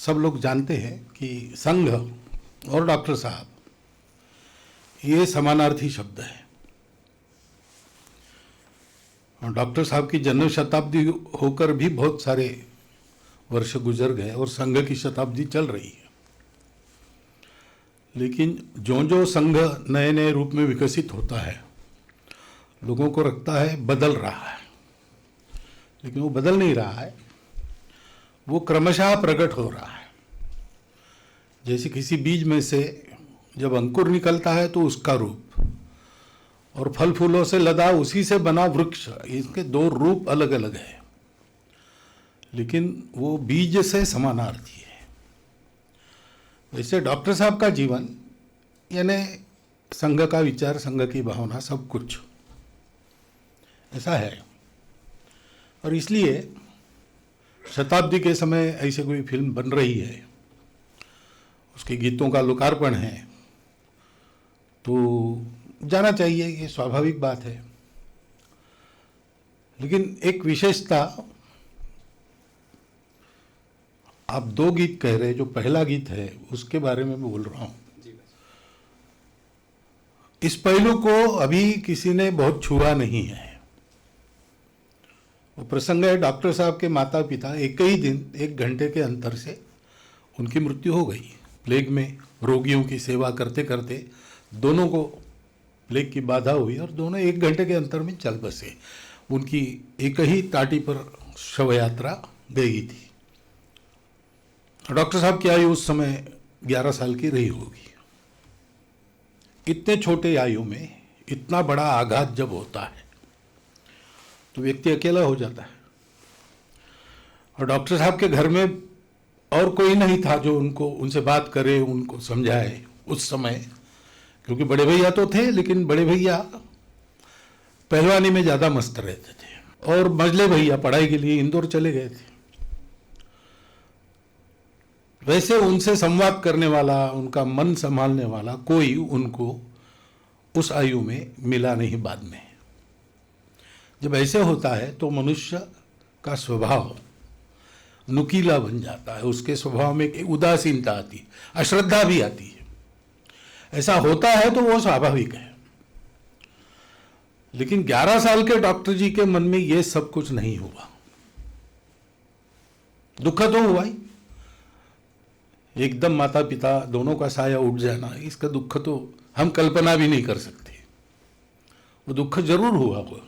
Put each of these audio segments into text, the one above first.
सब लोग जानते हैं कि संघ और डॉक्टर साहब ये समानार्थी शब्द है। और डॉक्टर साहब की जन्म शताब्दी होकर भी बहुत सारे वर्ष गुजर गए और संघ की शताब्दी चल रही है। लेकिन जो जो संघ नए नए रूप में विकसित होता है, लोगों को लगता है बदल रहा है, लेकिन वो बदल नहीं रहा है, वो क्रमशः प्रकट हो रहा है। जैसे किसी बीज में से जब अंकुर निकलता है तो उसका रूप, और फल फूलों से लदा उसी से बना वृक्ष, इसके दो रूप अलग अलग है, लेकिन वो बीज से समानार्थी है। वैसे डॉक्टर साहब का जीवन यानी संघ का विचार, संघ की भावना, सब कुछ ऐसा है। और इसलिए शताब्दी के समय ऐसे कोई फिल्म बन रही है, उसके गीतों का लोकार्पण है, तो जाना चाहिए, ये स्वाभाविक बात है। लेकिन एक विशेषता, आप दो गीत कह रहे हैं, जो पहला गीत है उसके बारे में मैं बोल रहा हूं। इस पहलू को अभी किसी ने बहुत छुआ नहीं है। वो प्रसंग है, डॉक्टर साहब के माता पिता एक ही दिन 1 घंटे के अंतर से उनकी मृत्यु हो गई। प्लेग में रोगियों की सेवा करते करते दोनों को प्लेग की बाधा हुई और दोनों 1 घंटे के अंतर में चल बसे। उनकी एक ही टाटी पर शव यात्रा गई थी। डॉक्टर साहब की आयु उस समय 11 साल की रही होगी। इतने छोटे आयु में इतना बड़ा आघात जब होता है तो व्यक्ति अकेला हो जाता है। और डॉक्टर साहब के घर में और कोई नहीं था जो उनसे बात करे, उनको समझाए उस समय, क्योंकि बड़े भैया तो थे, लेकिन बड़े भैया पहलवानी में ज़्यादा मस्त रहते थे और मझले भैया पढ़ाई के लिए इंदौर चले गए थे। वैसे उनसे संवाद करने वाला, उनका मन संभालने वाला कोई उनको उस आयु में मिला नहीं। बाद में जब ऐसे होता है तो मनुष्य का स्वभाव नुकीला बन जाता है, उसके स्वभाव में एक उदासीनता आती है, अश्रद्धा भी आती है। ऐसा होता है तो वो स्वाभाविक है। लेकिन 11 साल के डॉक्टर जी के मन में ये सब कुछ नहीं हुआ। दुख तो हुआ ही, एकदम माता पिता दोनों का साया उठ जाना, इसका दुख तो हम कल्पना भी नहीं कर सकते। वो दुख जरूर हुआ होगा,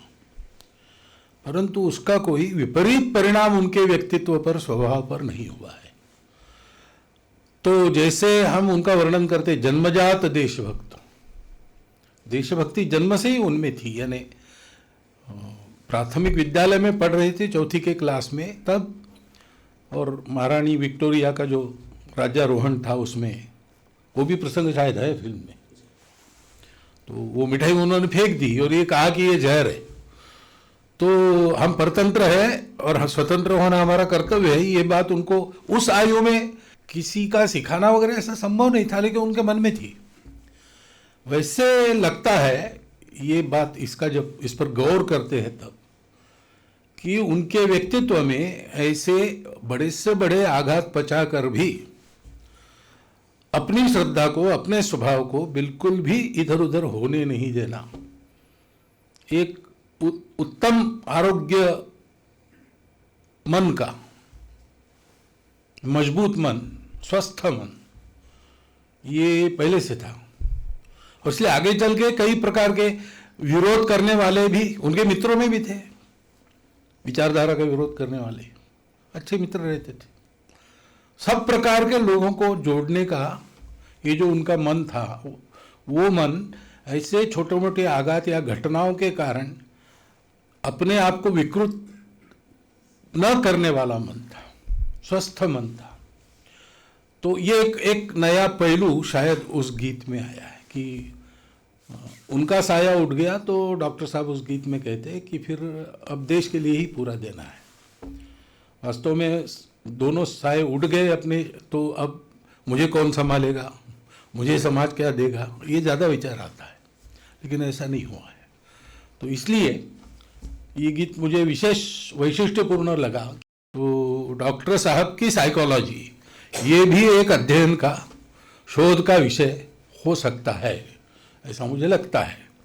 परंतु उसका कोई विपरीत परिणाम उनके व्यक्तित्व पर, स्वभाव पर नहीं हुआ है। तो जैसे हम उनका वर्णन करते, जन्मजात देशभक्त, देशभक्ति जन्म से ही उनमें थी। यानी प्राथमिक विद्यालय में पढ़ रहे थे, 4th के क्लास में तब, और महारानी विक्टोरिया का जो राज्यारोहण था उसमें, वो भी प्रसंग शायद है फिल्म में। तो वो मिठाई उन्होंने फेंक दी और ये कहा कि ये जहर है। तो हम परतंत्र है और स्वतंत्र होना हमारा कर्तव्य है, ये बात उनको उस आयु में किसी का सिखाना वगैरह ऐसा संभव नहीं था, लेकिन उनके मन में थी। वैसे लगता है ये बात, इसका जब इस पर गौर करते हैं तब, कि उनके व्यक्तित्व में ऐसे बड़े से बड़े आघात पचा कर भी अपनी श्रद्धा को, अपने स्वभाव को बिल्कुल भी इधर उधर होने नहीं देना, एक उत्तम आरोग्य मन का, मजबूत मन, स्वस्थ मन, ये पहले से था। और इसलिए आगे चल के कई प्रकार के विरोध करने वाले भी उनके मित्रों में भी थे, विचारधारा का विरोध करने वाले अच्छे मित्र रहते थे। सब प्रकार के लोगों को जोड़ने का ये जो उनका मन था, वो मन ऐसे छोटे मोटे आघात या घटनाओं के कारण अपने आप को विकृत न करने वाला मन था, स्वस्थ मन था। तो ये एक नया पहलू शायद उस गीत में आया है कि उनका साया उठ गया। तो डॉक्टर साहब उस गीत में कहते हैं कि फिर अब देश के लिए ही पूरा देना है। वास्तव में दोनों साए उठ गए अपने, तो अब मुझे कौन संभालेगा, मुझे समाज क्या देगा, ये ज़्यादा विचार आता है। लेकिन ऐसा नहीं हुआ है। तो इसलिए ये गीत मुझे विशेष वैशिष्ट्यपूर्ण लगा। तो डॉक्टर साहब की साइकोलॉजी ये भी एक अध्ययन का, शोध का विषय हो सकता है, ऐसा मुझे लगता है।